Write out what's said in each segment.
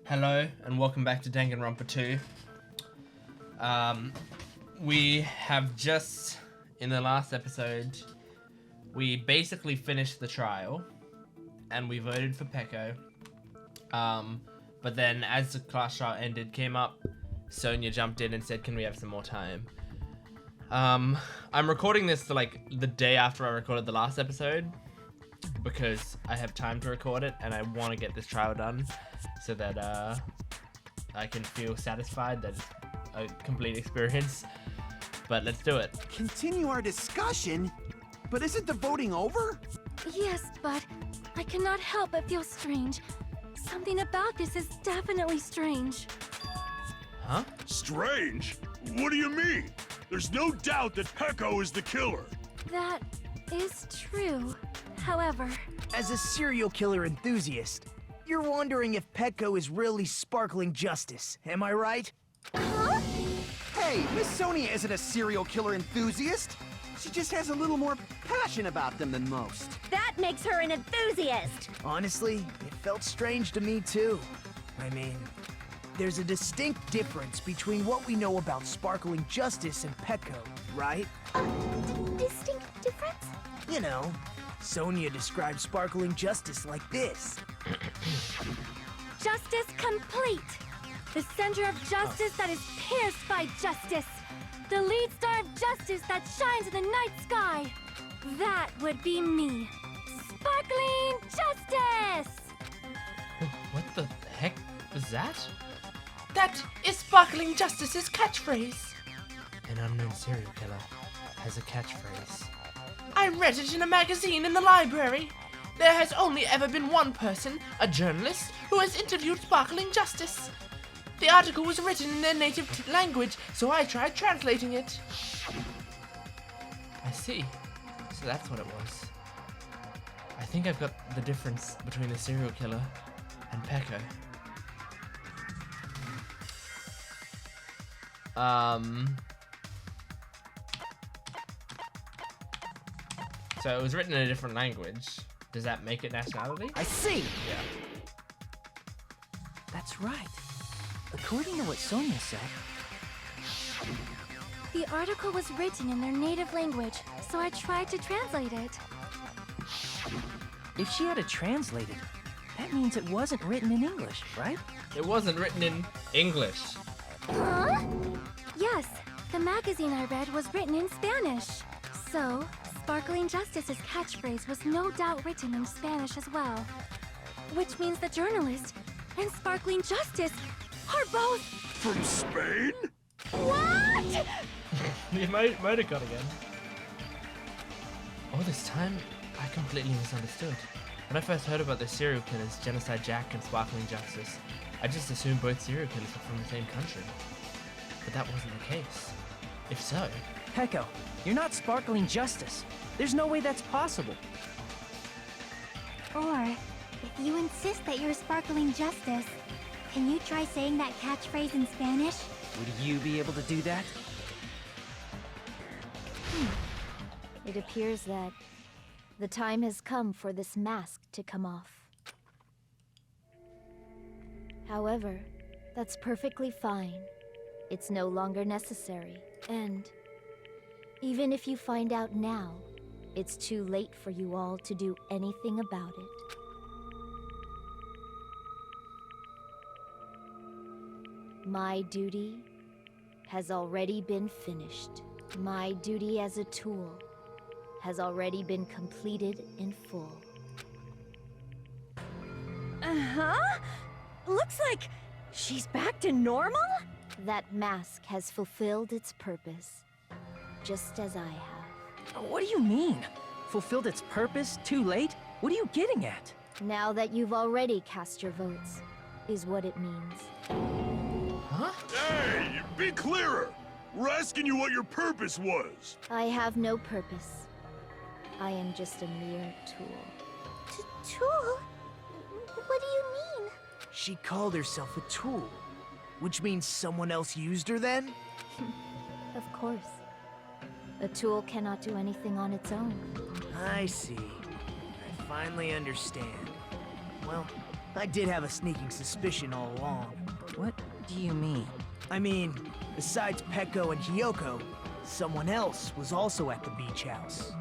Hello and welcome back to Danganronpa 2. We have just, in the last episode, we basically finished the trial and we voted for Peko. But then as the class trial ended, came up, Sonia jumped in and said, can we have some more time? I'm recording this like the day after I recorded the last episode because I have time to record it and I want to get this trial done so that I can feel satisfied that it's a complete experience. But let's do it. Continue our discussion? But isn't the voting over? Yes, but I cannot help but feel strange. Something about this is definitely strange. Huh? Strange? What do you mean? There's no doubt that Peko is the killer. That is true. However, as a serial killer enthusiast, you're wondering if Peko is really sparkling justice, am I right? huh? Hey, Miss Sonia isn't a serial killer enthusiast. She just has a little more passion about them than most. That makes her an enthusiast! Honestly, it felt strange to me too. I mean, there's a distinct difference between what we know about sparkling justice and Peko, right? Distinct difference? You know, Sonia describes sparkling justice like this. Justice complete. The center of justice that is pierced by justice. The lead star of justice that shines in the night sky. That would be me. Sparkling justice! What the heck was that? That is Sparkling Justice's catchphrase. An unknown serial killer has a catchphrase. I read it in a magazine in the library. There has only ever been one person, a journalist, who has interviewed Sparkling Justice. The article was written in their native language, so I tried translating it. I see. So that's what it was. I think I've got the difference between a serial killer and Peko. So it was written in a different language. Does that make it nationality? I see! Yeah. That's right. According to what Sonia said, The article was written in their native language, so I tried to translate it. if she had it translated, that means it wasn't written in English, right? It wasn't written in English. Huh? Yes, the magazine I read was written in Spanish. So, Sparkling Justice's catchphrase was no doubt written in Spanish as well. Which means the journalist and Sparkling Justice are both... From Spain? What? You might have got again. All this time, I completely misunderstood. When I first heard about the serial killers, Genocide Jack and Sparkling Justice, I just assumed both serial killers were from the same country. But that wasn't the case. If so... Peko, you're not sparkling justice. There's no way that's possible. Or, if you insist that you're sparkling justice, can you try saying that catchphrase in Spanish? Would you be able to do that? It appears that the time has come for this mask to come off. However, that's perfectly fine. It's no longer necessary. And even if you find out now, it's too late for you all to do anything about it. My duty has already been finished. My duty as a tool has already been completed in full. Uh-huh? Looks like she's back to normal? That mask has fulfilled its purpose, just as I have. What do you mean? Fulfilled its purpose too late? What are you getting at? Now that you've already cast your votes, is what it means. Huh? Hey, be clearer! We're asking you what your purpose was. I have no purpose. I am just a mere tool. Tool? What do you mean? She called herself a tool, which means someone else used her then? Of course. A tool cannot do anything on its own. I see. I finally understand. Well, I guess I'll have to I did have a sneaking suspicion all along. What do you mean? I mean, besides Peko and Hiyoko, someone else was also at the beach house.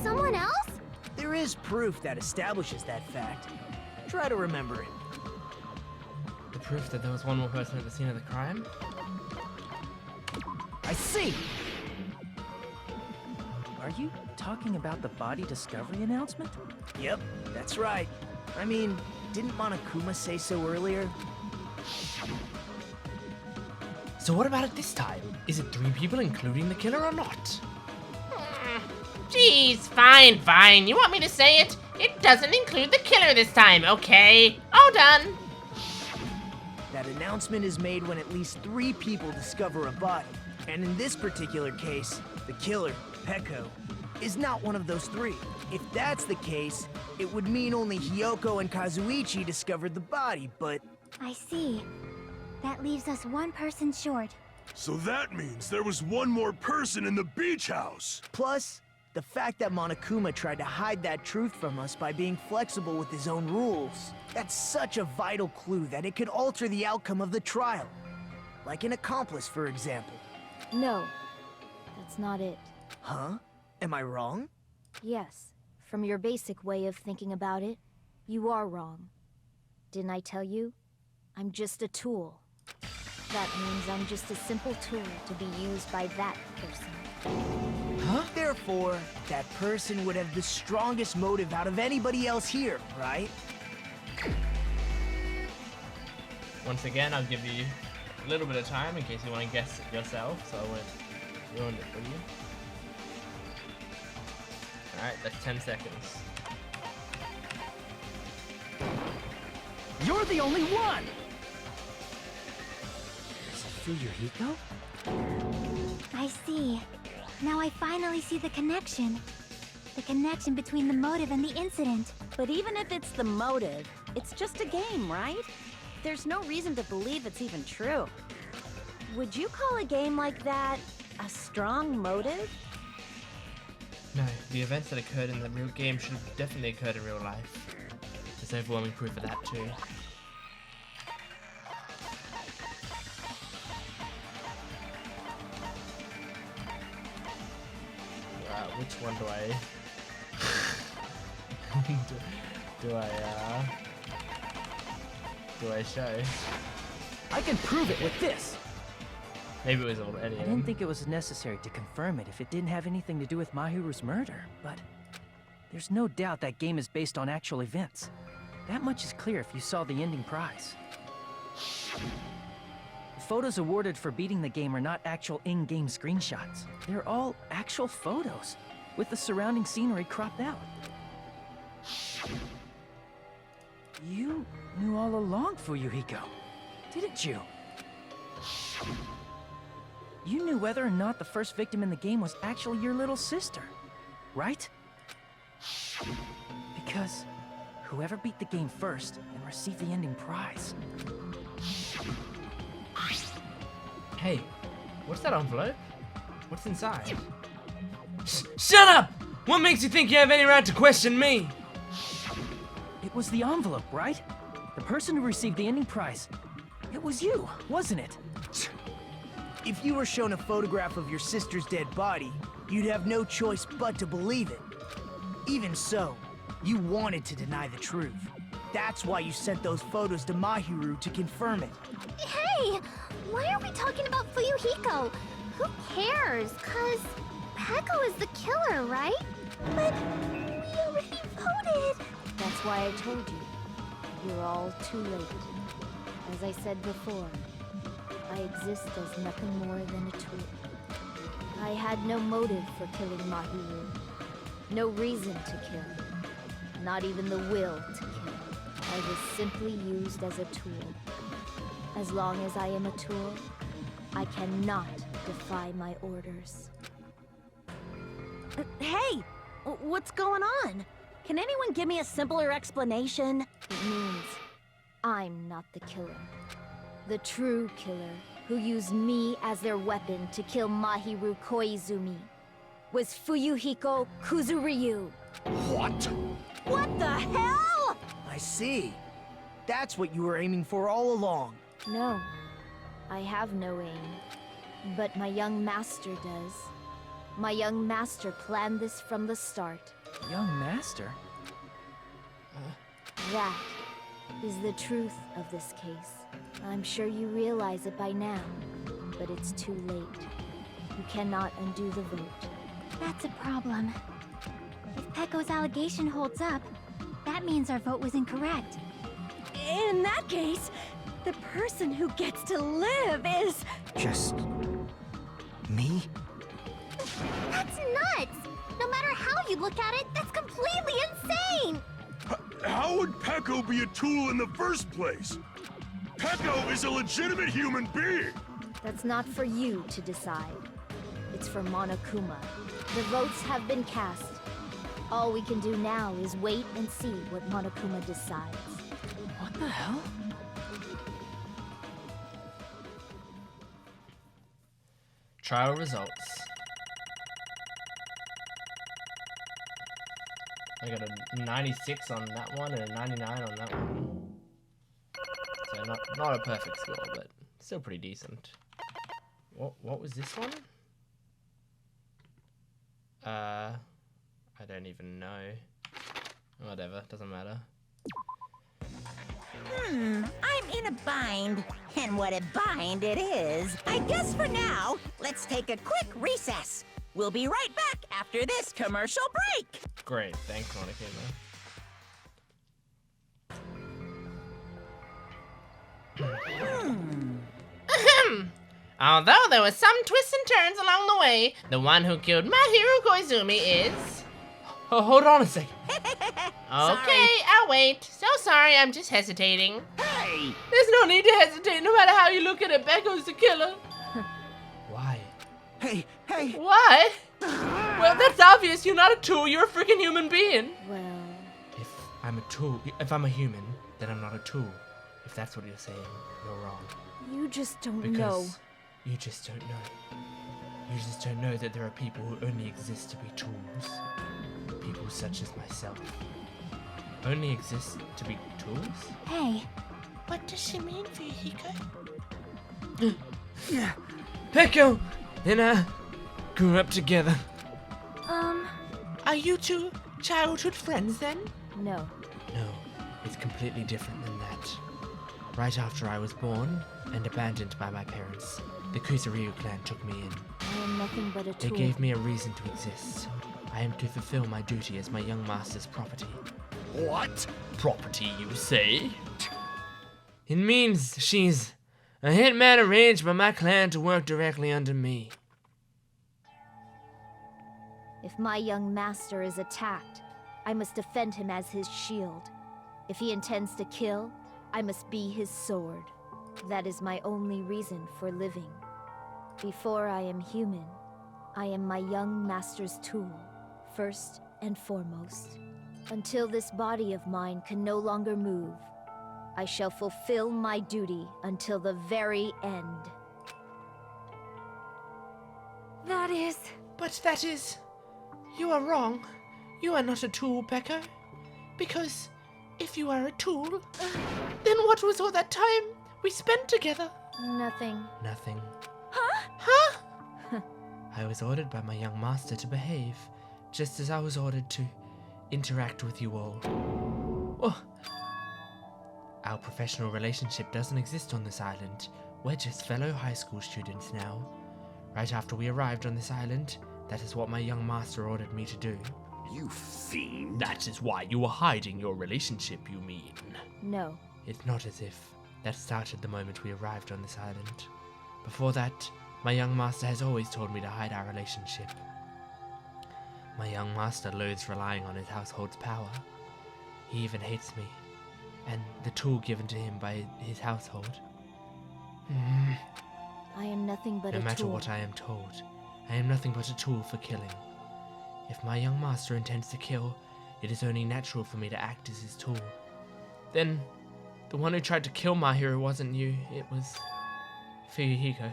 Someone else? There is proof that establishes that fact. Try to remember it. The proof that there was one more person at the scene of the crime? I see! Are you talking about the body discovery announcement? Yep, that's right. I mean, didn't Monokuma say so earlier? So what about it this time? Is it 3 people including the killer or not? Jeez, fine. You want me to say it? It doesn't include the killer this time, okay? All done. That announcement is made when at least 3 people discover a body. And in this particular case, the killer, Peko, is not one of those 3. If that's the case, it would mean only Hiyoko and Kazuichi discovered the body, but... I see. That leaves us 1 person short. So that means there was one more person in the beach house. Plus, the fact that Monokuma tried to hide that truth from us by being flexible with his own rules. That's such a vital clue that it could alter the outcome of the trial. Like an accomplice, for example. No, that's not it. Huh? Am I wrong? Yes, from your basic way of thinking about it, you are wrong. Didn't I tell you? I'm just a tool. That means I'm just a simple tool to be used by that person. Huh? Therefore, that person would have the strongest motive out of anybody else here, right? Once again, I'll give you a little bit of time in case you want to guess it yourself, so I won't ruin it for you. Alright, that's 10 seconds. You're the only one! Is it Fuyuhiko? I see. Now I finally see the connection. The connection between the motive and the incident. But even if it's the motive, it's just a game, right? There's no reason to believe it's even true. Would you call a game like that a strong motive? No, the events that occurred in the real game should have definitely occurred in real life. There's overwhelming proof of that too. Which one do I... do I show? I can prove it with this! Maybe it was already. I didn't think it was necessary to confirm it if it didn't have anything to do with Mahiru's murder, but there's no doubt that game is based on actual events. That much is clear if you saw the ending prize. The photos awarded for beating the game are not actual in-game screenshots. They're all actual photos, with the surrounding scenery cropped out. You knew all along, Fuyuhiko, didn't you? You knew whether or not the first victim in the game was actually your little sister, right? Because whoever beat the game first and received the ending prize. Hey, what's that envelope? What's inside? Shut up! What makes you think you have any right to question me? It was the envelope, right? The person who received the ending prize. It was you, wasn't it? If you were shown a photograph of your sister's dead body, you'd have no choice but to believe it. Even so, you wanted to deny the truth. That's why you sent those photos to Mahiru to confirm it. Hey! Why are we talking about Fuyuhiko? Who cares? 'Cause Peko is the killer, right? But we already voted. That's why I told you. You're all too late. As I said before, I exist as nothing more than a tool. I had no motive for killing Mahiru. No reason to kill. Not even the will to kill. I was simply used as a tool. As long as I am a tool, I cannot defy my orders. Hey! What's going on? Can anyone give me a simpler explanation? It means I'm not the killer. The true killer, who used me as their weapon to kill Mahiru Koizumi, was Fuyuhiko Kuzuryu. What? What the hell? I see. that's what you were aiming for all along. No, I have no aim. But my young master does. My young master planned this from the start. Young master? That is the truth of this case. I'm sure you realize it by now, but it's too late. You cannot undo the vote. That's a problem. If Pecco's allegation holds up, that means our vote was incorrect. In that case, the person who gets to live is... Just... me? That's nuts! No matter how you look at it, that's completely insane! How would Pecco be a tool in the first place? Pecco is a legitimate human being! That's not for you to decide. It's for Monokuma. The votes have been cast. All we can do now is wait and see what Monokuma decides. What the hell? Trial results. I got a 96 on that one and a 99 on that one. So not a perfect score, but still pretty decent. What was this one? I don't even know. Whatever, doesn't matter. I'm in a bind. And what a bind it is. I guess for now, let's take a quick recess. We'll be right back after this commercial break. Great, thanks, Monokuma. Although there were some twists and turns along the way, the one who killed Mahiru Koizumi is... Oh, hold on a second. Okay, I'll wait. So sorry, I'm just hesitating. Hey! There's no need to hesitate, no matter how you look at it. Pecco's the killer. Why? Hey! Why? Well, that's obvious. You're not a tool. You're a freaking human being. Well, If I'm a tool, if I'm a human, then I'm not a tool. If that's what you're saying, you're wrong. you just don't Because know. you just don't know. You just don't know that there are people who only exist to be tools. People such as myself. Only exist to be tools? Hey, What does she mean, Fuyuhiko? Pecco and I grew up together. Are you two childhood friends then? No. No, it's completely different than that. Right after I was born and abandoned by my parents, the Kusaryu clan took me in. I am nothing but a They tool. gave me a reason to exist. I am to fulfill my duty as my young master's property. What? Property, you say? It means she's a hitman arranged by my clan to work directly under me. If my young master is attacked, I must defend him as his shield. If he intends to kill, I must be his sword. That is my only reason for living. Before I am human, I am my young master's tool, first and foremost. Until this body of mine can no longer move, I shall fulfill my duty until the very end. that is... But that is... You are wrong. You are not a tool, Pecco. Because if you are a tool, then what was all that time we spent together? Nothing. Nothing. Huh? I was ordered by my young master to behave, just as I was ordered to interact with you all. Oh. Our professional relationship doesn't exist on this island. We're just fellow high school students now. Right after we arrived on this island, that is what my young master ordered me to do. You fiend. That is why you were hiding your relationship, you mean? No. It's not as if that started the moment we arrived on this island. Before that, my young master has always told me to hide our relationship. My young master loathes relying on his household's power. He even hates me, and the tool given to him by his household. I am nothing but No a matter tool. what I am told, I am nothing but a tool for killing. If my young master intends to kill, it is only natural for me to act as his tool. Then, the one who tried to kill my hero wasn't you, it was Fuyuhiko.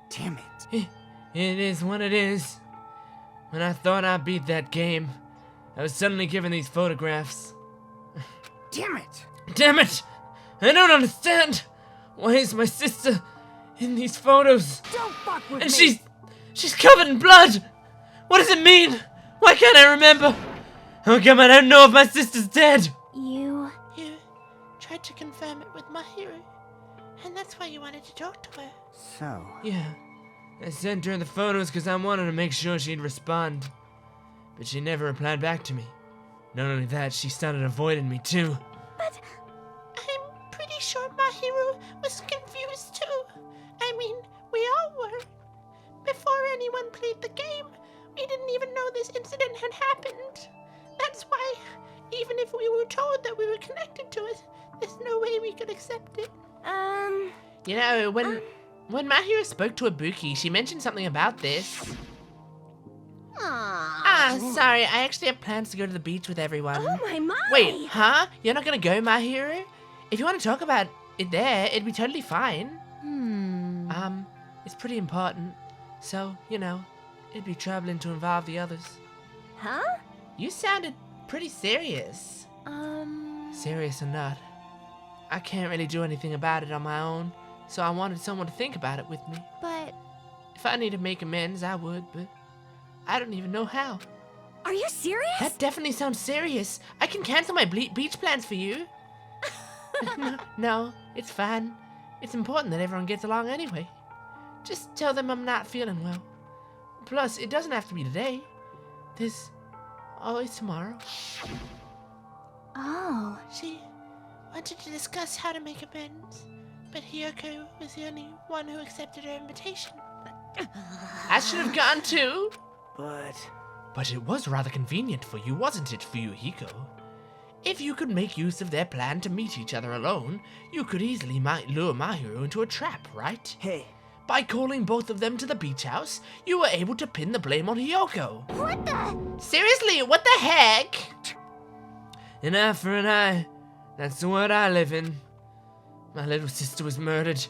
Damn it. It is what it is. When I thought I beat that game, I was suddenly given these photographs. Damn it. Damn it! I don't understand. Why is my sister in these photos? Don't fuck with And me! she's covered in blood. What does it mean? Why can't I remember? How come I don't know if my sister's dead? You... You tried to confirm it with Mahiru, and that's why you wanted to talk to her. So, Yeah. I sent her the photos because I wanted to make sure she'd respond. But she never replied back to me. Not only that, she started avoiding me too. But I'm pretty sure Mahiru was confused too. I mean, we all were. Before anyone played the game, we didn't even know this incident had happened. That's why, even if we were told that we were connected to it, there's no way we could accept it. You know, when Mahiru spoke to Ibuki, she mentioned something about this. Sorry, I actually have plans to go to the beach with everyone. Oh my! Wait, huh? You're not gonna go, Mahiru? If you want to talk about it there, it'd be totally fine. It's pretty important. So, you know, it'd be troubling to involve the others. Huh? You sounded pretty serious. Serious or not, I can't really do anything about it on my own, so I wanted someone to think about it with me. But... If I need to make amends, I would, but I don't even know how. Are you serious? That definitely sounds serious. I can cancel my beach plans for you. No, it's fine. It's important that everyone gets along anyway. Just tell them I'm not feeling well. Plus, it doesn't have to be today. There's always tomorrow. Oh. She wanted to discuss how to make amends, but Hiyoko was the only one who accepted her invitation. I should have gone too. But it was rather convenient for you, wasn't it, Fuyuhiko? If you could make use of their plan to meet each other alone, you could easily lure Mahiru into a trap, right? Hey, By calling both of them to the beach house, you were able to pin the blame on Hiyoko. What the? Seriously, what the heck? An eye for an eye. That's the world I live in. My little sister was murdered.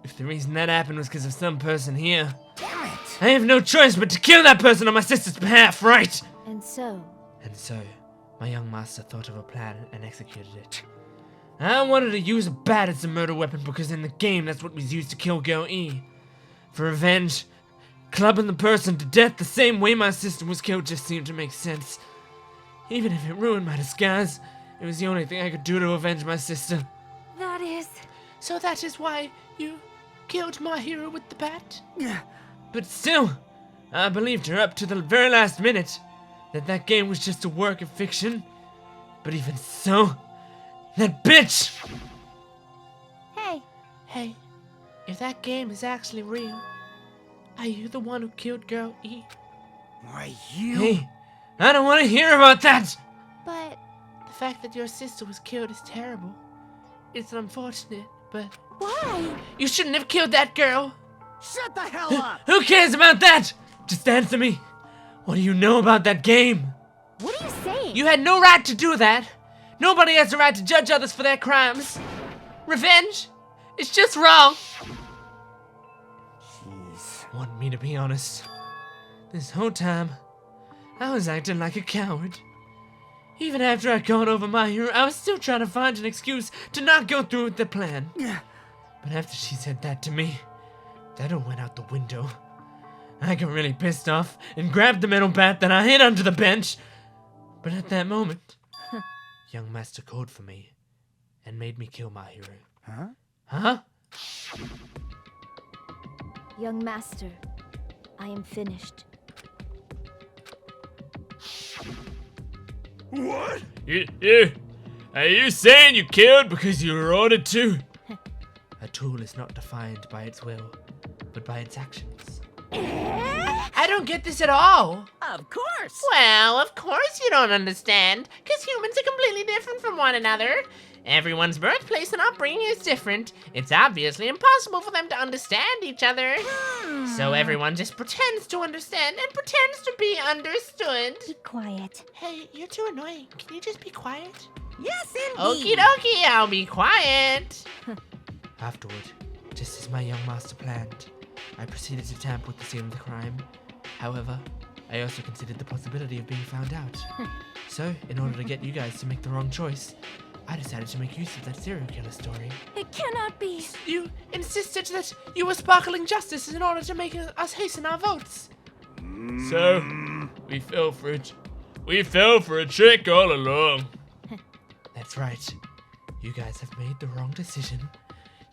If the reason that happened was because of some person here, damn it! I have no choice but to kill that person on my sister's behalf, right? And so, My young master thought of a plan and executed it. I wanted to use a bat as a murder weapon because in the game that's what was used to kill Girl E. For revenge, clubbing the person to death the same way my sister was killed just seemed to make sense. Even if it ruined my disguise, it was the only thing I could do to avenge my sister. That is... So that is why you killed Mahiru with the bat? But still, I believed her up to the very last minute that game was just a work of fiction. But even so, that bitch! Hey, if that game is actually real, are you the one who killed Girl E? Why, you... Hey, I don't want to hear about that! But... The fact that your sister was killed is terrible. It's unfortunate, but Why? you shouldn't have killed that girl. Shut the hell up! Who cares about that? Just answer me. What do you know about that game? What are you saying? You had no right to do that. Nobody has the right to judge others for their crimes. Revenge? It's just wrong. Jeez. Want me to be honest? This whole time, I was acting like a coward. Even after I got over my hero, I was still trying to find an excuse to not go through with the plan. But after she said that to me, that all went out the window. I got really pissed off and grabbed the metal bat that I hid under the bench. But at that moment, young master called for me and made me kill my hero. Huh? Huh? young master, I am finished. What? Are you saying you killed because you were ordered to? A tool is not defined by its will, but by its actions. I don't get this at all. Of course! Well, of course you don't understand, because humans are completely different from one another. Everyone's birthplace and upbringing is different. It's obviously impossible for them to understand each other. So everyone just pretends to understand and pretends to be understood. Be quiet. Hey, you're too annoying. Can you just be quiet? Yes, Okie dokie, I'll be quiet. Afterward, just as my young master planned, I proceeded to tamper with the scene of the crime. However, I also considered the possibility of being found out. So, in order to get you guys to make the wrong choice, I decided to make use of that serial killer story. It cannot be. You insisted that you were sparkling justice in order to make us hasten our votes. So, we fell for it. We fell for a trick all along. That's right. You guys have made the wrong decision.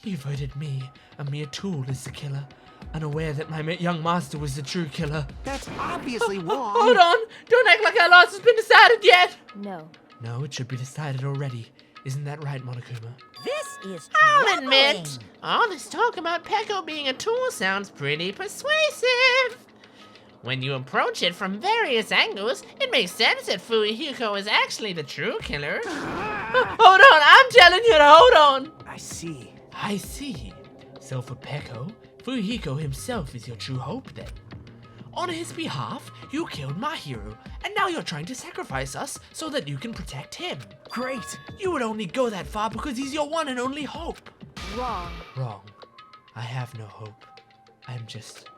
You voted me, a mere tool, as the killer, unaware that my young master was the true killer. That's obviously wrong. Hold on! Don't act like our loss has been decided yet! No. No, it should be decided already. Isn't that right, Monokuma? This is I'll admit, all this talk about Peko being a tool sounds pretty persuasive. When you approach it from various angles, it makes sense that Fuyuhiko is actually the true killer. Hold on, I'm telling you to hold on! I see. I see. So for Peko, Fuyuhiko himself is your true hope then. On his behalf, you killed my hero, and now you're trying to sacrifice us so that you can protect him. Great. You would only go that far because he's your one and only hope. Wrong. Wrong. I have no hope. I'm just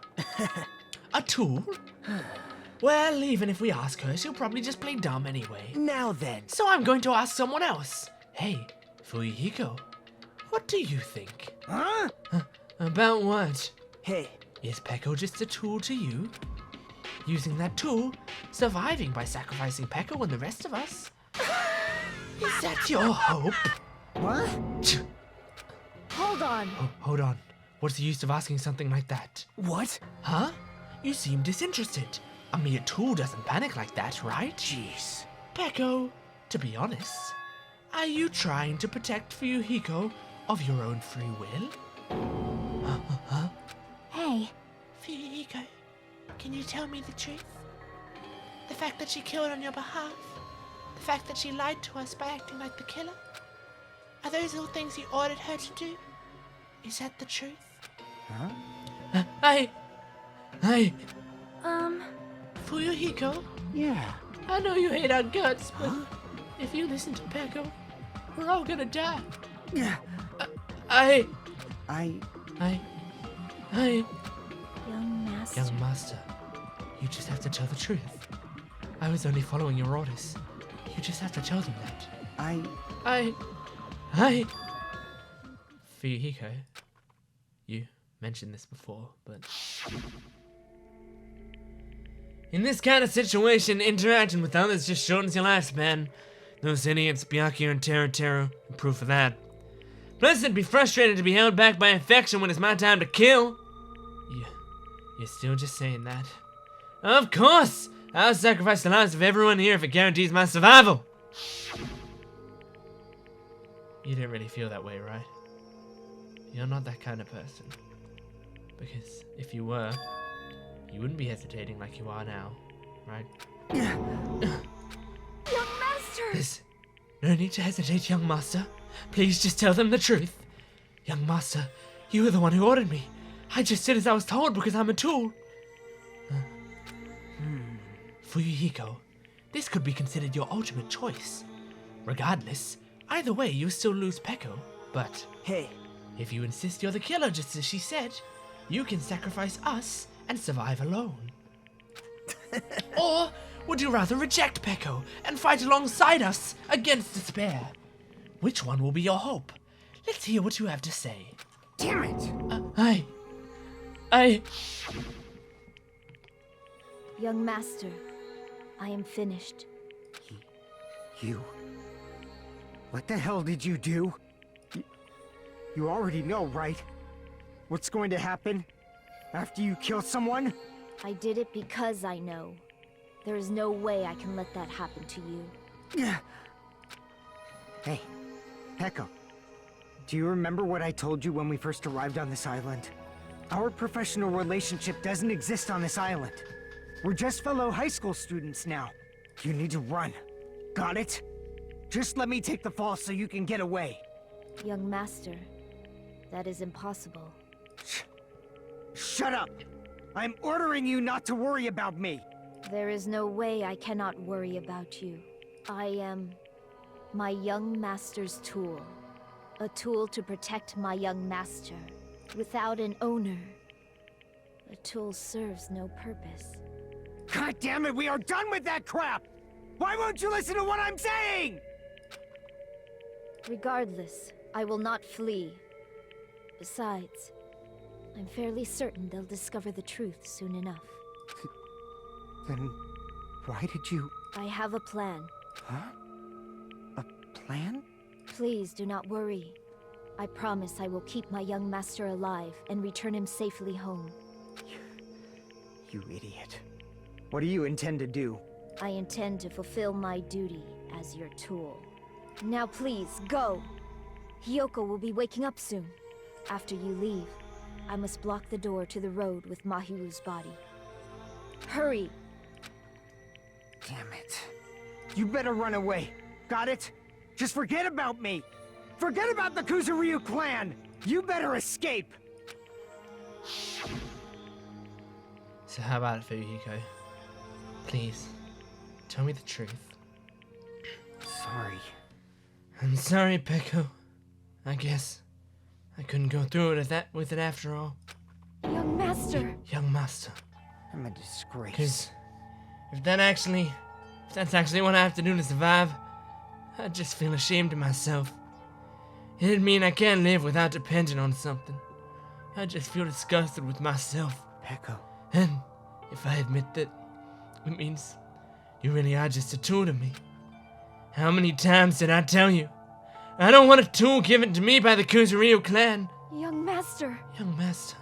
a tool. Well, even if we ask her, she'll probably just play dumb anyway. Now then. So I'm going to ask someone else. Hey, Fuyuhiko, what do you think? Huh? About what? Hey. Is Peko just a tool to you? Using that tool, surviving by sacrificing Peko and the rest of us? Is that your hope? What? Hold on. Hold on. What's the use of asking something like that? What? Huh? You seem disinterested. A mere tool doesn't panic like that, right? Jeez. Peko, to be honest, are you trying to protect Fuyuhiko of your own free will? Huh? Hey, Fuyuhiko, can you tell me the truth? The fact that she killed on your behalf? The fact that she lied to us by acting like the killer? Are those all things you ordered her to do? Is that the truth? Huh? I... Fuyuhiko, Yeah. I know you hate our guts, but if you listen to Peko, we're all gonna die. Yeah. Young master. Young master, you just have to tell the truth. I was only following your orders. You just have to tell them that. Fuyuhiko, you mentioned this before, but... in this kind of situation, interacting with others just shortens your lifespan. Those idiots, Byakuya and Teru, are proof of that. Plus, it'd be frustrating to be held back by affection when it's my time to kill. You're still just saying that. Of course! I'll sacrifice the lives of everyone here if it guarantees my survival! You didn't really feel that way, right? You're not that kind of person. Because if you were, you wouldn't be hesitating like you are now, right? young master! There's no need to hesitate, young master. Please just tell them the truth. Young master, you were the one who ordered me. I just did as I was told because I'm a tool. Fuyuhiko, this could be considered your ultimate choice. Regardless, either way, you still lose Peko. But Hey. if you insist you're the killer, just as she said, you can sacrifice us and survive alone. Or would you rather reject Peko and fight alongside us against despair? Which one will be your hope? Let's hear what you have to say. Damn it. Young master, I am finished. You? What the hell did you do? You already know, right? What's going to happen after you kill someone? I did it because I know. There is no way I can let that happen to you. Hey, Peko. Do you remember what I told you when we first arrived on this island? Our professional relationship doesn't exist on this island. We're just fellow high school students now. You need to run. Got it? Just let me take the fall so you can get away. Young master, that is impossible. Shut up! I'm ordering you not to worry about me! There is no way I cannot worry about you. I am my young master's tool. A tool to protect my young master. Without an owner, a tool serves no purpose. God damn it, we are done with that crap! Why won't you listen to what I'm saying? Regardless, I will not flee. Besides, I'm fairly certain they'll discover the truth soon enough. Then why did you... I have a plan. Huh? A plan? Please do not worry. I promise I will keep my young master alive and return him safely home. You idiot. What do you intend to do? I intend to fulfill my duty as your tool. Now please, go! Hiyoko will be waking up soon. After you leave, I must block the door to the road with Mahiru's body. Hurry! Damn it. You better run away. Got it? Just forget about me! Forget about the Kuzuryu clan! You better escape! So how about it, Fuyuhiko? Please, tell me the truth. Sorry. I'm sorry, Peko. I guess I couldn't go through with it after all. Young master. Young master. I'm a disgrace. Because if that's actually what I have to do to survive, I just feel ashamed of myself. It'd mean I can't live without depending on something. I just feel disgusted with myself. Peko. And if I admit that, it means you really are just a tool to me. How many times did I tell you? I don't want a tool given to me by the Kuzuryu clan. Young master. Young master.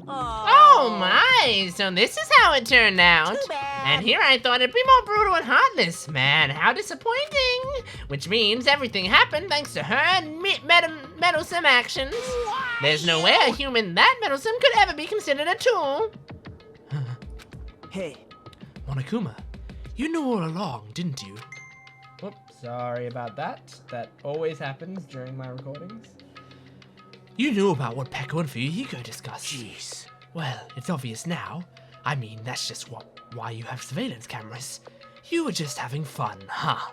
Oh my, so this is how it turned out. And here I thought it'd be more brutal and heartless. Man, how disappointing. Which means everything happened thanks to her meddlesome actions. There's no way a human that meddlesome could ever be considered a tool. Hey. Monokuma, you knew all along, didn't you? Oops, sorry about that. That always happens during my recordings. You knew about what Peko and Fuyuhiko discussed. Jeez. Well, it's obvious now. I mean, that's just why you have surveillance cameras. You were just having fun, huh?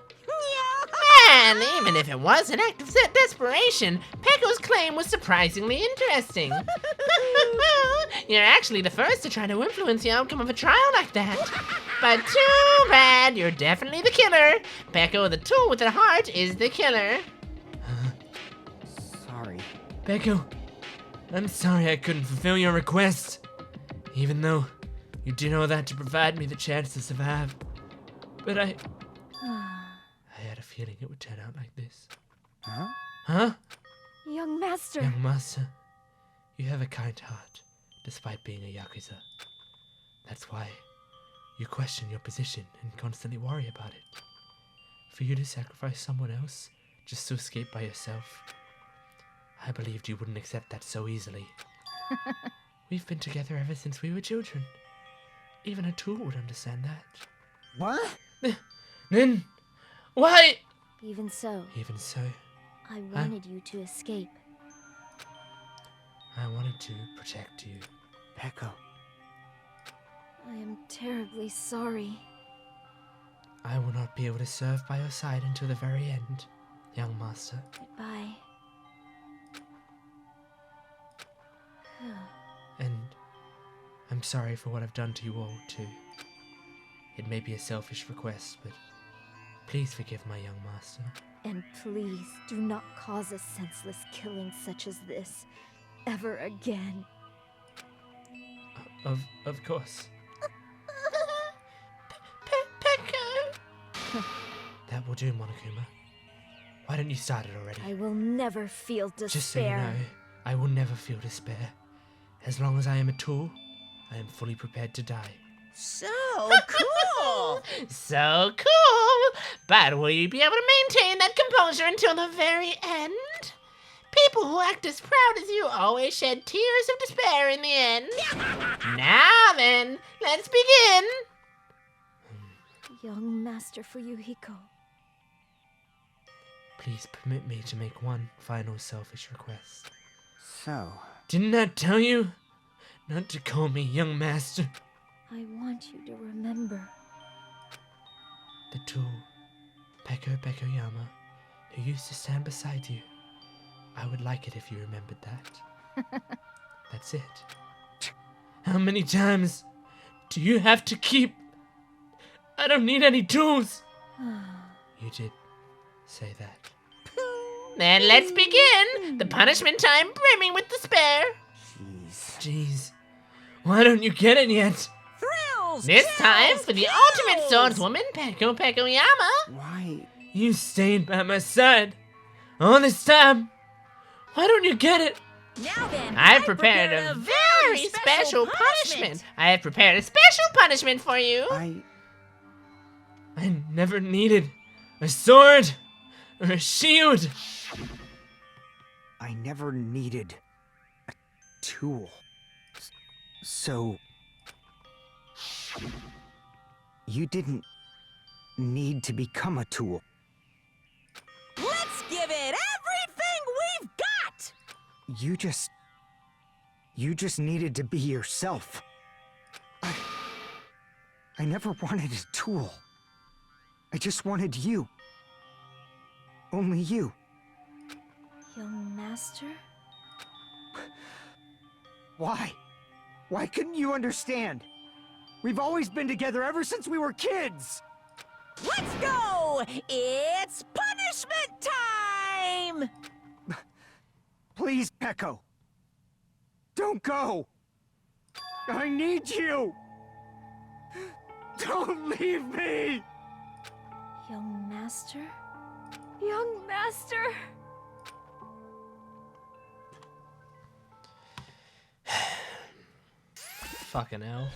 And even if it was an act of desperation, Peko's claim was surprisingly interesting. You're actually the first to try to influence the outcome of a trial like that. But too bad, you're definitely the killer. Peko, the tool with the heart, is the killer. Sorry. Peko, I'm sorry I couldn't fulfill your request. Even though you did all that to provide me the chance to survive. But I had a feeling it would turn out like this. Huh? Huh? Young master. Young master, you have a kind heart, despite being a Yakuza. That's why you question your position and constantly worry about it. For you to sacrifice someone else just to escape by yourself, I believed you wouldn't accept that so easily. We've been together ever since we were children. Even a tool would understand that. What? Then, why? Even so, I wanted you to escape. I wanted to protect you. Peko. I am terribly sorry. I will not be able to serve by your side until the very end, young master. Goodbye. And I'm sorry for what I've done to you all, too. It may be a selfish request, but please forgive my young master. And please do not cause a senseless killing such as this ever again. Of course. Peko. That will do, Monokuma. Why don't you start it already? I will never feel despair. Just so you know, I will never feel despair. As long as I am a tool, I am fully prepared to die. So cool! So cool! But will you be able to maintain that composure until the very end? People who act as proud as you always shed tears of despair in the end. Now then, let's begin! Young master Fuyuhiko. Please permit me to make one final selfish request. So... Didn't I tell you not to call me young master? I want you to remember. The tool, Peko Pekoyama, who used to stand beside you. I would like it if you remembered that. That's it. How many times do you have to keep... I don't need any tools. You did say that. then let's begin. The punishment time brimming with despair. Jeez. Why don't you get it yet? Thrills! This chills, time for the kills! ultimate swordswoman, Peko Pekoyama. Why? You stayed by my side. All this time. Why don't you get it? Now then, I've prepared a very special punishment. I have prepared a special punishment for you. I never needed a sword or a shield. I never needed a tool. So you didn't need to become a tool. Let's give it everything we've got! You just needed to be yourself. I never wanted a tool. I just wanted you. Only you. Young master? Why? Why couldn't you understand? We've always been together ever since we were kids! Let's go! It's punishment time! Please, Peko. Don't go! I need you! Don't leave me! Young master? Young master! Fucking hell.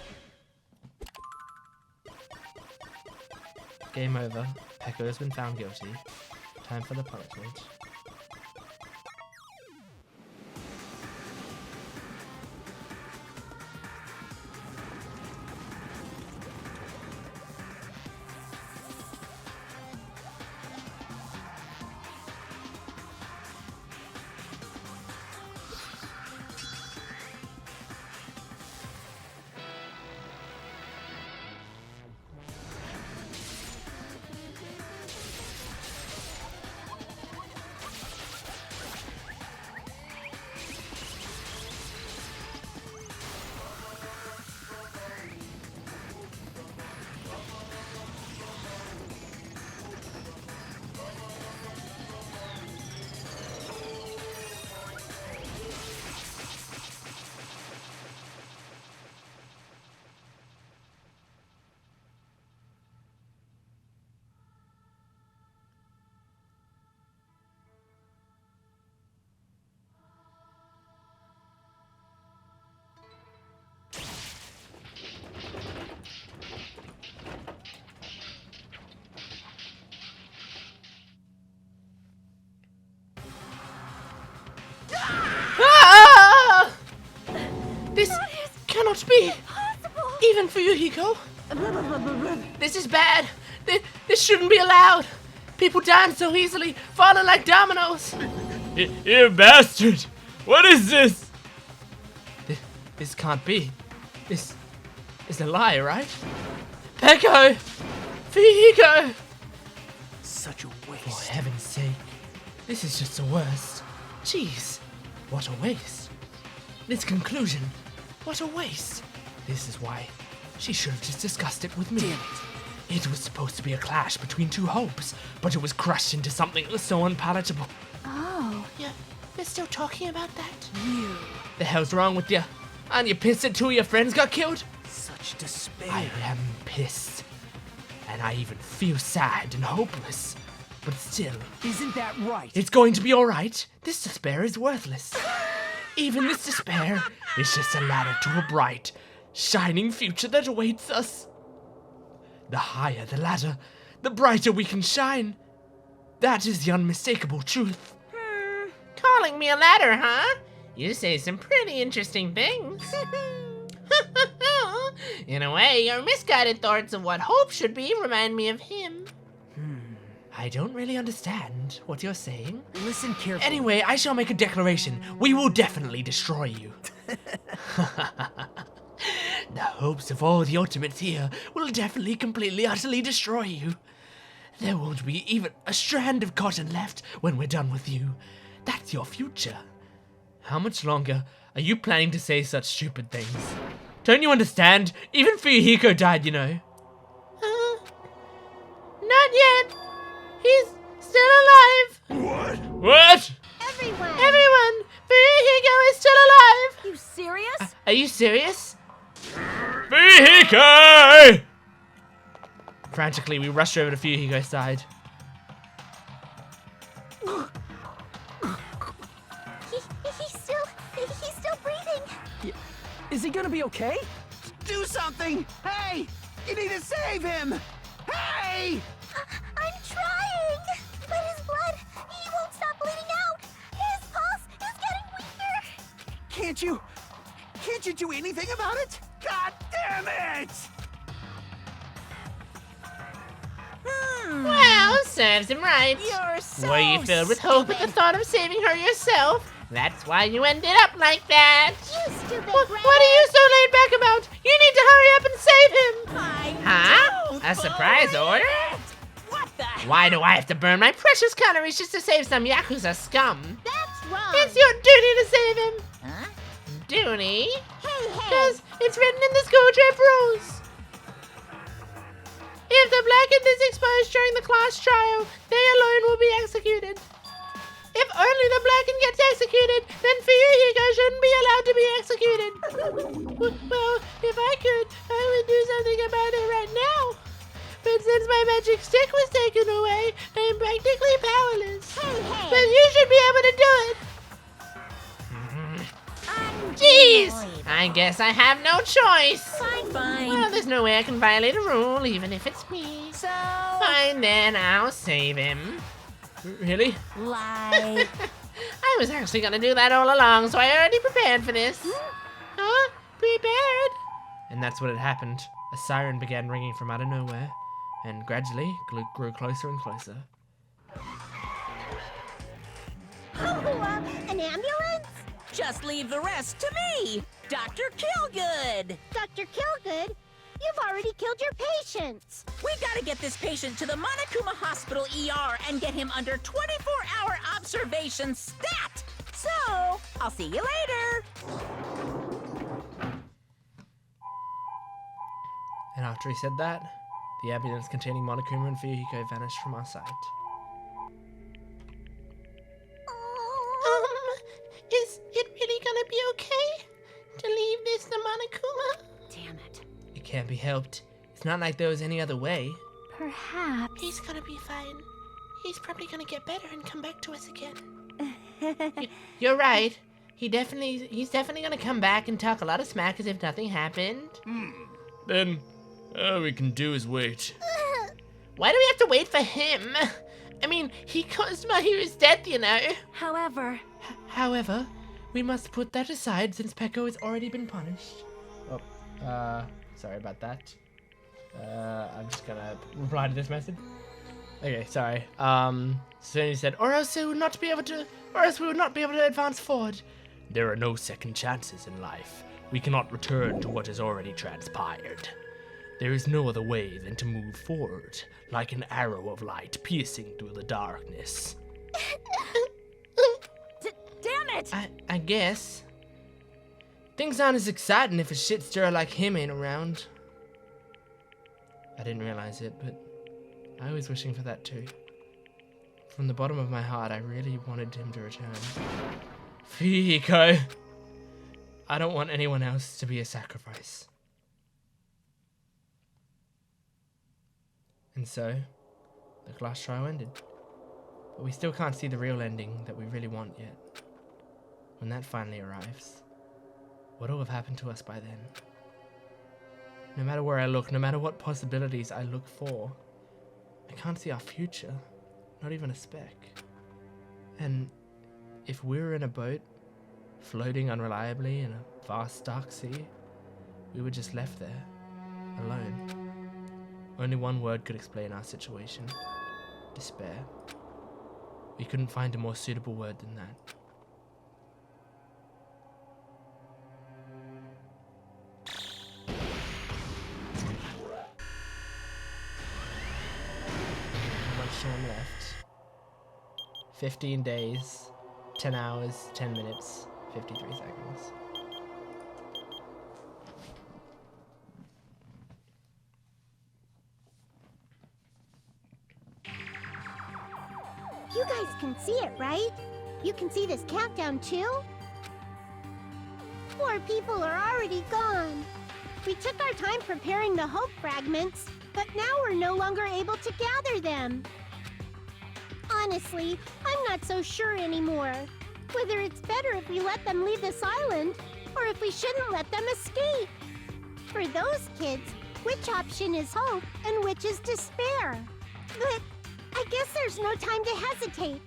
Game over. Peko has been found guilty. Time for the punishment. This cannot be. Even for you, Hiko. This is bad. This shouldn't be allowed. People dying so easily, falling like dominoes. You bastard! What is this? This can't be. This is a lie, right? Peko! Hiko! Such a waste. For heaven's sake. This is just the worst. Jeez. What a waste. This conclusion. What a waste. This is why she should have just discussed it with me. Damn it. It was supposed to be a clash between two hopes, but it was crushed into something so unpalatable. Oh. You're still talking about that? The hell's wrong with you? Aren't you pissed that two of your friends got killed? Such despair. I am pissed. And I even feel sad and hopeless. But still, Isn't that right? it's going to be alright. This despair is worthless. Even this despair is just a ladder to a bright, shining future that awaits us. The higher the ladder, the brighter we can shine. That is the unmistakable truth. Calling me a ladder, huh? You say some pretty interesting things. In a way, your misguided thoughts of what hope should be remind me of him. I don't really understand what you're saying. Listen carefully. Anyway, I shall make a declaration. We will definitely destroy you. The hopes of all the Ultimates here will definitely, completely, utterly destroy you. There won't be even a strand of cotton left when we're done with you. That's your future. How much longer are you planning to say such stupid things? Don't you understand? Even Fuyuhiko died, you know. Not yet. He's still alive. What? What? Everyone! Fuyuhiko is still alive! You serious? Are you serious? Fuyuhiko! Frantically, we rushed over to Fuyuhiko's side. He's still breathing. Is he gonna be okay? Do something! Hey! You need to save him! Hey! I'm trying! But his blood, he won't stop bleeding out! His pulse is getting weaker! Can't you do anything about it? God damn it! Well, serves him right. You're so Were you filled with hope at the thought of saving her yourself? That's why you ended up like that. You stupid What are you so laid back about? You need to hurry up and save him. Huh? A surprise order? What the? Why do I have to burn my precious calories just to save some Yakuza scum? That's wrong! It's your duty to save him. Huh? Duty? Hey! Because it's written in the school trip rules. If the blackened is exposed during the class trial, they alone will be executed. If only the blackened gets executed, then Fuyuhiko shouldn't be allowed to be executed. Well, if I could, I would do something about it right now. But since my magic stick was taken away, I'm practically powerless. But you should be able to do it. Jeez! I guess I have no choice. Fine. Well, there's no way I can violate a rule, even if it's me. So, Fine then, I'll save him. Really? lie. I was actually gonna do that all along, so I already prepared for this. Huh? Prepared? And that's what had happened. A siren began ringing from out of nowhere, and gradually grew closer and closer. An ambulance? Just leave the rest to me, Dr. Killgood. Dr. Killgood? You've already killed your patients! We gotta get this patient to the Monokuma Hospital ER and get him under 24-hour observation stat. So, I'll see you later. And after he said that, the ambulance containing Monokuma and Fuyuhiko vanished from our sight. Is it really gonna be okay to leave this to Monokuma? Damn it. It can't be helped. It's not like there was any other way. Perhaps. He's gonna be fine. He's probably gonna get better and come back to us again. You're right. He's definitely gonna come back and talk a lot of smack as if nothing happened. Then, all we can do is wait. Why do we have to wait for him? I mean, he caused my hero's death, you know. However, we must put that aside since Peko has already been punished. Oh, sorry about that. I'm just gonna reply to this message. Okay, sorry. So he said, or else we would not be able to advance forward. There are no second chances in life. We cannot return to what has already transpired. There is no other way than to move forward, like an arrow of light piercing through the darkness. Damn it! I guess. Things aren't as exciting if a shit stirrer like him ain't around. I didn't realize it, but I was wishing for that too. From the bottom of my heart, I really wanted him to return. Fuyuhiko! I don't want anyone else to be a sacrifice. And so, the class trial ended. But we still can't see the real ending that we really want yet. When that finally arrives, what will have happened to us by then? No matter where I look, no matter what possibilities I look for, I can't see our future, not even a speck. And if we were in a boat, floating unreliably in a vast dark sea, we were just left there, alone. Only one word could explain our situation: despair. We couldn't find a more suitable word than that. How much time left? 15 days, 10 hours, 10 minutes, 53 seconds. You guys can see it, right? You can see this countdown too? 4 people are already gone. We took our time preparing the hope fragments, but now we're no longer able to gather them. Honestly, I'm not so sure anymore. Whether it's better if we let them leave this island, or if we shouldn't let them escape. For those kids, which option is hope and which is despair? But I guess there's no time to hesitate.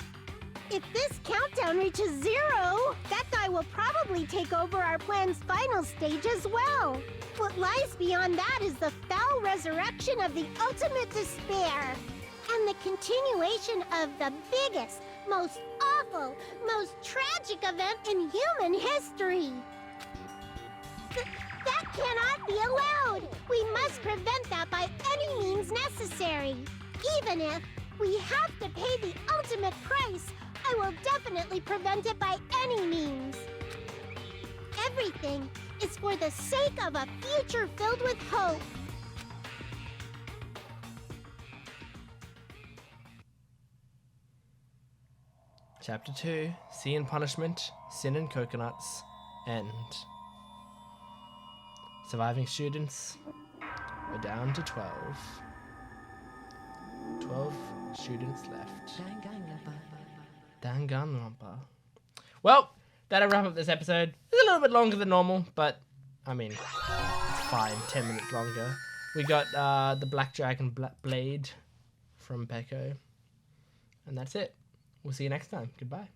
If this countdown reaches 0, that guy will probably take over our plan's final stage as well. What lies beyond that is the foul resurrection of the ultimate despair, and the continuation of the biggest, most awful, most tragic event in human history. That cannot be allowed! We must prevent that by any means necessary. Even if we have to pay the ultimate price, I will definitely prevent it by any means. Everything is for the sake of a future filled with hope. Chapter 2, Sea and Punishment, Sin and Coconuts, End. Surviving students, we're down to 12. 12 students left. Danganronpa. Well, that'll wrap up this episode. It's a little bit longer than normal, but, I mean, it's fine, 10 minutes longer. We got the Black Dragon Blade from Peko. And that's it. We'll see you next time. Goodbye.